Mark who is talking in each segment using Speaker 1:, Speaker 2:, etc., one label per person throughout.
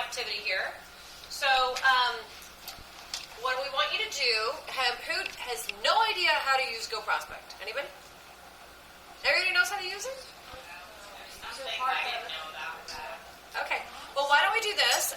Speaker 1: activity here. So, what we want you to do, who has no idea how to use Go Prospect? Anybody? Everybody knows how to use it? Okay. Well, why don't we do this?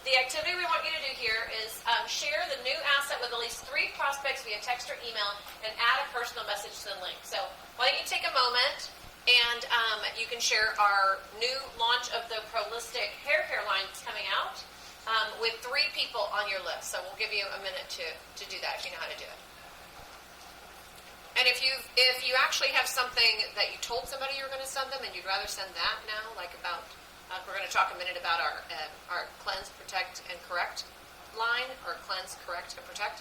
Speaker 1: The activity we want you to do here is share the new asset with at least 3 prospects via text or email and add a personal message to the link. So why don't you take a moment and you can share our new launch of the Prolistic hair care line that's coming out with 3 people on your list. So we'll give you a minute to do that if you know how to do it. And if you actually have something that you told somebody you're going to send them and you'd rather send that now, like about, we're going to talk a minute about our Cleanse, Protect, and Correct line, or Cleanse, Correct, and Protect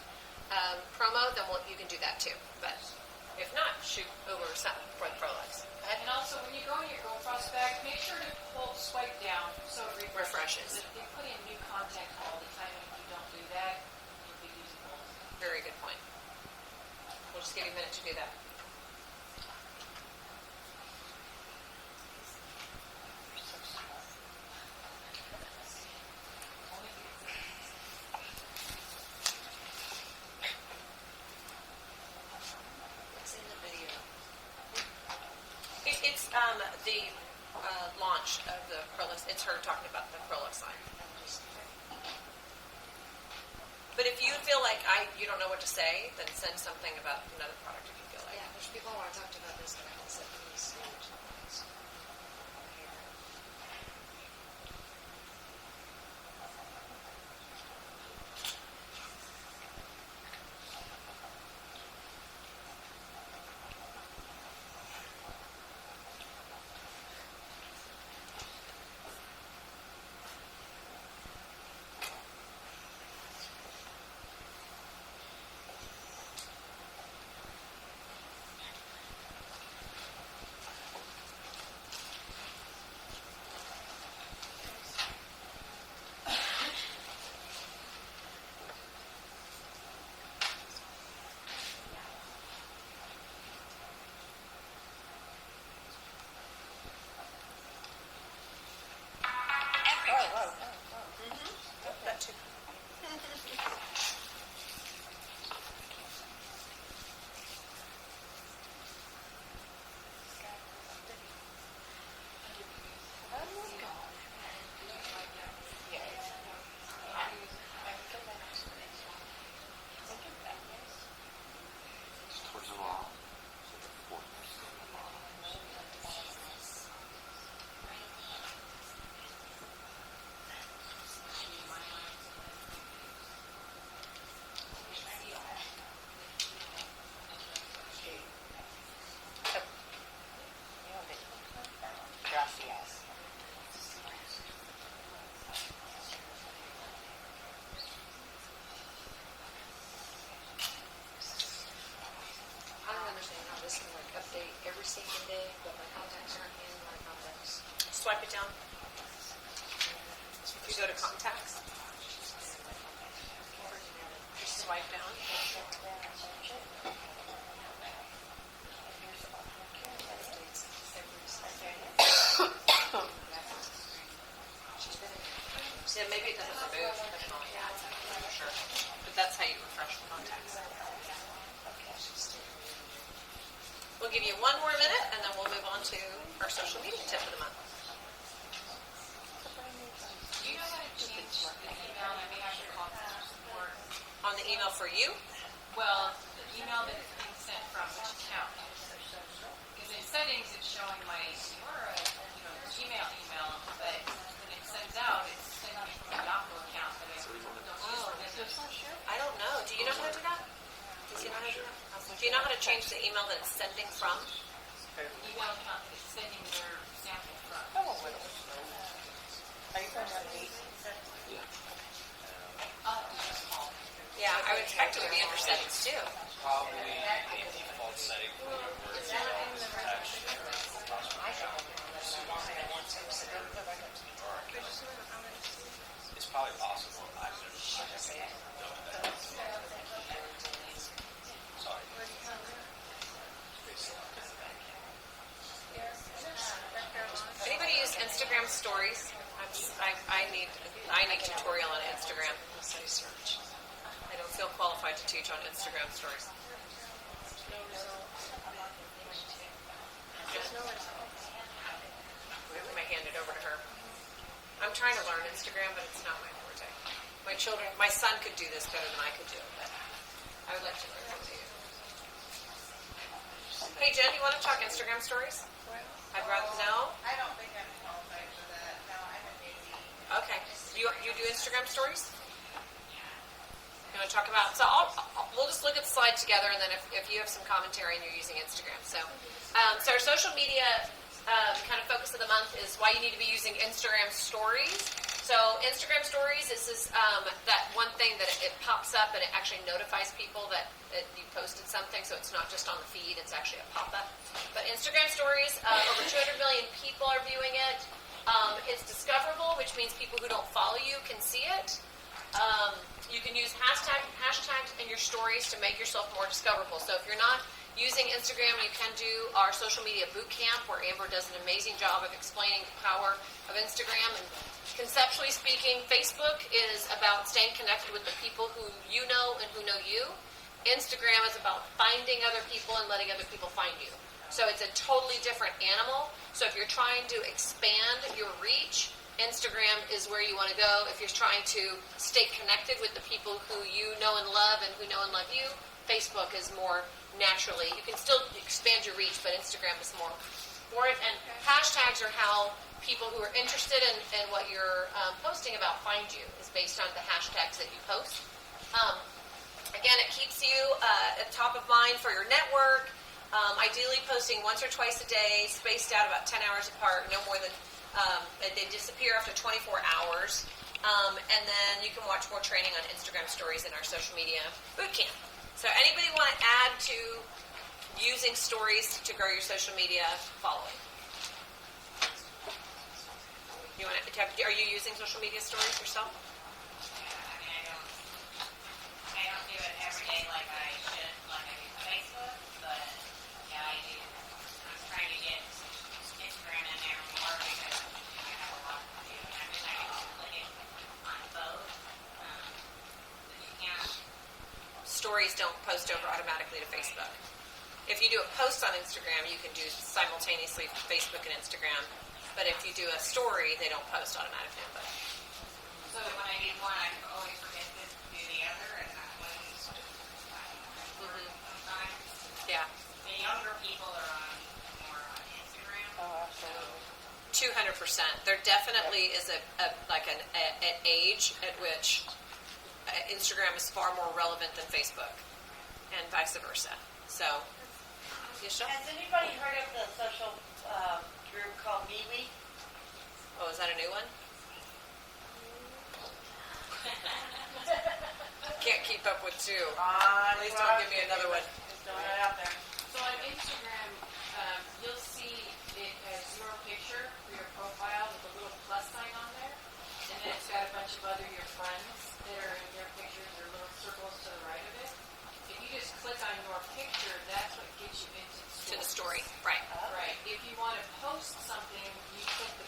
Speaker 1: promo, then you can do that too. But if not, shoot over something for the Prolux.
Speaker 2: And also, when you go in your Go Prospect, make sure to swipe down so it refreshes. If you put in new content all the time, and if you don't do that, it'll be usable.
Speaker 1: Very good point. We'll just give you a minute to do that. What's in the video? It's the launch of the Prolux. It's her talking about the Prolux line. But if you feel like you don't know what to say, then send something about another product if you feel like.
Speaker 3: Yeah, there's people who want to talk about this and I can set these.
Speaker 1: That too.
Speaker 3: Update every single day, but my contacts aren't in my contacts.
Speaker 1: Swipe it down. If you go to contacts, just swipe down. Yeah, maybe it doesn't remove, but it only adds it, for sure. But that's how you refresh the contacts. We'll give you 1 more minute, and then we'll move on to our social media tip of the month.
Speaker 2: Do you know how to change the email? I may have to call customer support.
Speaker 1: On the email for you,
Speaker 2: Well, the email that is being sent from which account? Because in settings, it's showing my Gmail email, but when it sends out, it's sending me from a Yahoo account that I don't use for business.
Speaker 1: I don't know. Do you know how to do that? Does he know how to do that? Do you know how to change the email that it's sending from?
Speaker 2: Email account that it's sending their sample from.
Speaker 3: Are you going on date?
Speaker 1: Yeah, I would expect it would be under settings too.
Speaker 4: Probably a default setting for your words. It's probably possible. I've never done that. Sorry.
Speaker 1: Anybody use Instagram stories? I need a tutorial on Instagram. I don't feel qualified to teach on Instagram stories. I'm gonna hand it over to her. I'm trying to learn Instagram, but it's not my forte. My son could do this better than I could do it, but I would like to learn from you. Hey Jen, you want to talk Instagram stories? I'd rather know.
Speaker 5: I don't think I'm qualified for that. No, I'm a newbie.
Speaker 1: Okay. You do Instagram stories? You want to talk about? So we'll just look at the slide together, and then if you have some commentary and you're using Instagram. So our social media kind of focus of the month is why you need to be using Instagram stories. So Instagram stories is that one thing that it pops up and it actually notifies people that you posted something. So it's not just on the feed; it's actually a pop-up. But Instagram stories, over 200 million people are viewing it. It's discoverable, which means people who don't follow you can see it. You can use hashtags in your stories to make yourself more discoverable. So if you're not using Instagram, you can do our social media boot camp where Amber does an amazing job of explaining the power of Instagram. And conceptually speaking, Facebook is about staying connected with the people who you know and who know you. Instagram is about finding other people and letting other people find you. So it's a totally different animal. So if you're trying to expand your reach, Instagram is where you want to go. If you're trying to stay connected with the people who you know and love and who know and love you, Facebook is more naturally. You can still expand your reach, but Instagram is more for it. And hashtags are how people who are interested in what you're posting about find you, is based on the hashtags that you post. Again, it keeps you at top of mind for your network. Ideally posting once or twice a day, spaced out about 10 hours apart, no more than they disappear after 24 hours. And then you can watch more training on Instagram stories in our social media bootcamp. So anybody want to add to using stories to grow your social media following? Are you using social media stories yourself?
Speaker 5: Yeah, I don't do it every day like I should, like I do Facebook, but yeah, I do. I'm trying to get Instagram in there more because I have a lot to do. And I wish I could split it on both. But you can't.
Speaker 1: Stories don't post over automatically to Facebook. If you do a post on Instagram, you can do simultaneously Facebook and Instagram. But if you do a story, they don't post automatically. But
Speaker 5: So when I do one, I always forget to do the other, and that was sometimes.
Speaker 1: yeah,
Speaker 5: The younger people are more on Instagram.
Speaker 3: Oh, absolutely.
Speaker 1: 200%. There definitely is an age at which Instagram is far more relevant than Facebook, and vice versa. So, Yisha?
Speaker 6: Has anybody heard of the social group called MeWe?
Speaker 1: Oh, is that a new one? Can't keep up with two. Please don't give me another one.
Speaker 6: Just throwing it out there.
Speaker 2: So on Instagram, you'll see it has your picture for your profile with a little plus sign on there. And then it's got a bunch of other your friends that are in your pictures or little circles to the right of it. If you just click on your picture, that's what gets you into
Speaker 1: To the
Speaker 2: story.
Speaker 1: story, right.
Speaker 2: Right. If you want to post something, you click the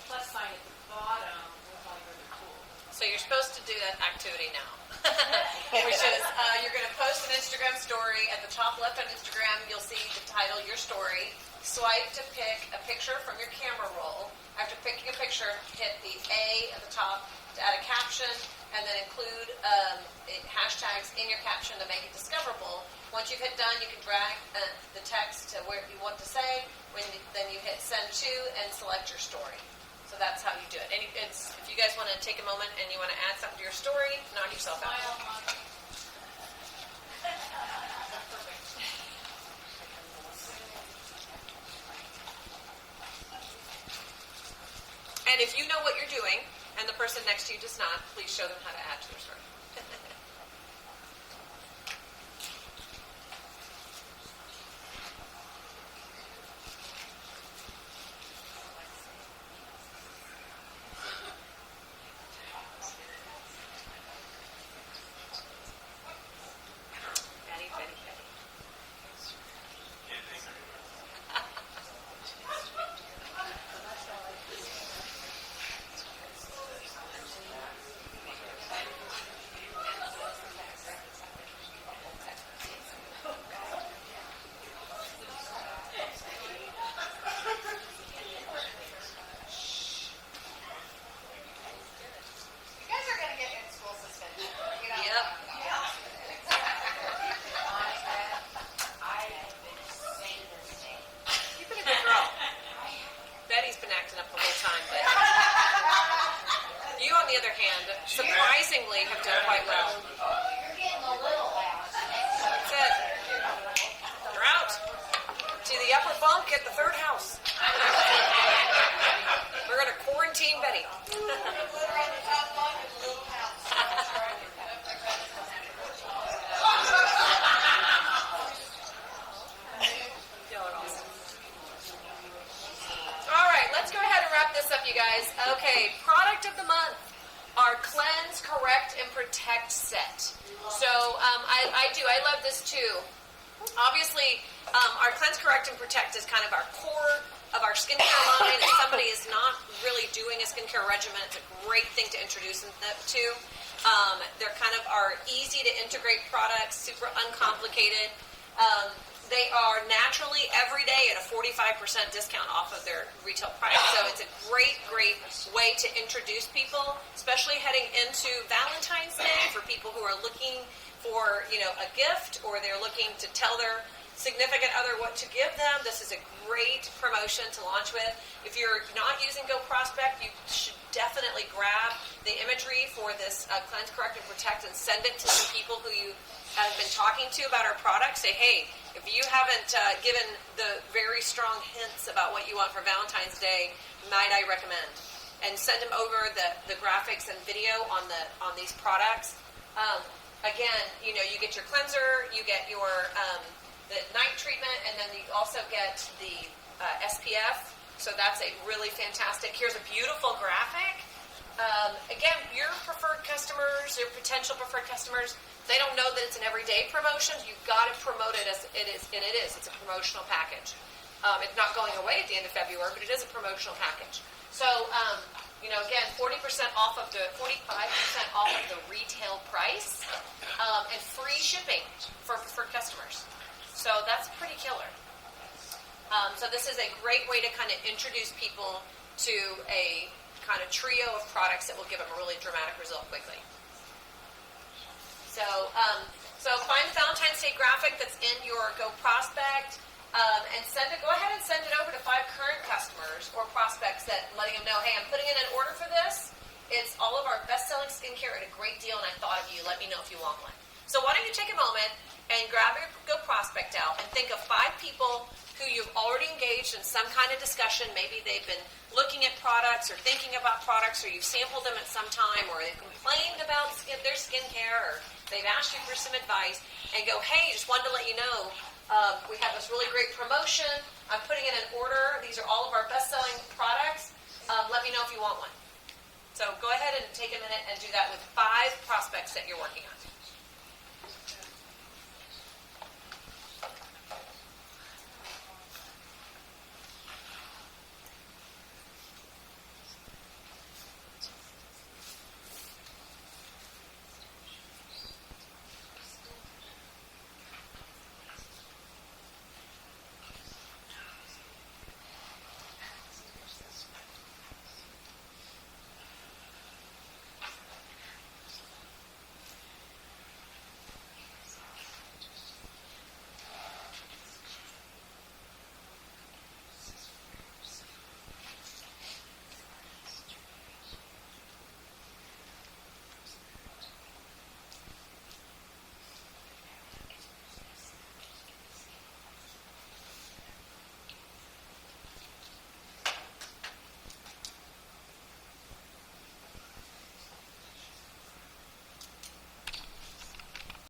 Speaker 2: plus sign at the bottom with all your other tools.
Speaker 1: So you're supposed to do that activity now, which is you're going to post an Instagram story. At the top left on Instagram, you'll see the title, your story. Swipe to pick a picture from your camera roll. After picking a picture, hit the A at the top to add a caption, and then include hashtags in your caption to make it discoverable. Once you've hit done, you can drag the text to where you want to say. Then you hit send to and select your story. So that's how you do it. And if you guys want to take a moment and you want to add something to your story, knock yourself out.
Speaker 2: Smile, Monica. Perfect.
Speaker 1: And if you know what you're doing and the person next to you does not, please show them how to add to their story. Betty, Betty, Betty. the other hand, surprisingly have done quite well.
Speaker 6: You're getting a little loud.
Speaker 1: That's it. You're out to the upper bunk at the third house. We're going to quarantine Betty. Y'all are awesome. All right, let's go ahead and wrap this up, you guys. Okay, product of the month, our Cleanse, Correct, and Protect set. So I love this too. Obviously, our Cleanse, Correct, and Protect is kind of our core of our skincare line. If somebody is not really doing a skincare regimen, it's a great thing to introduce them to. They're kind of our easy to integrate products, super uncomplicated. They are naturally every day at a 45% discount off of their retail price. So it's a great, great way to introduce people, especially heading into Valentine's Day for people who are looking for, a gift, or they're looking to tell their significant other what to give them. This is a great promotion to launch with. If you're not using Go Prospect, you should definitely grab the imagery for this Cleanse, Correct, and Protect and send it to some people who you have been talking to about our product. Say, hey, if you haven't given the very strong hints about what you want for Valentine's Day, might I recommend? And send them over the graphics and video on these products. Again, you get your cleanser, you get your the night treatment, and then you also get the SPF. So that's a really fantastic. Here's a beautiful graphic. Again, your preferred customers, your potential preferred customers, they don't know that it's an everyday promotion. You've got to promote it as it is, and it is. It's a promotional package. It's not going away at the end of February, but it is a promotional package. So, again, 45% off of the retail price, and free shipping for customers. So that's pretty killer. So this is a great way to kind of introduce people to a kind of trio of products that will give them a really dramatic result quickly. So find the Valentine's Day graphic that's in your Go Prospect, and go ahead and send it over to 5 current customers or prospects letting them know, hey, I'm putting in an order for this. It's all of our best-selling skincare at a great deal, and I thought of you. Let me know if you want one. So why don't you take a moment and grab your Go Prospect out and think of 5 people who you've already engaged in some kind of discussion. Maybe they've been looking at products or thinking about products, or you've sampled them at some time, or they've complained about their skincare, or they've asked you for some advice, and go, hey, just wanted to let you know, we have this really great promotion. I'm putting in an order. These are all of our best-selling products. Let me know if you want one. So go ahead and take a minute and do that with 5 prospects that you're working on.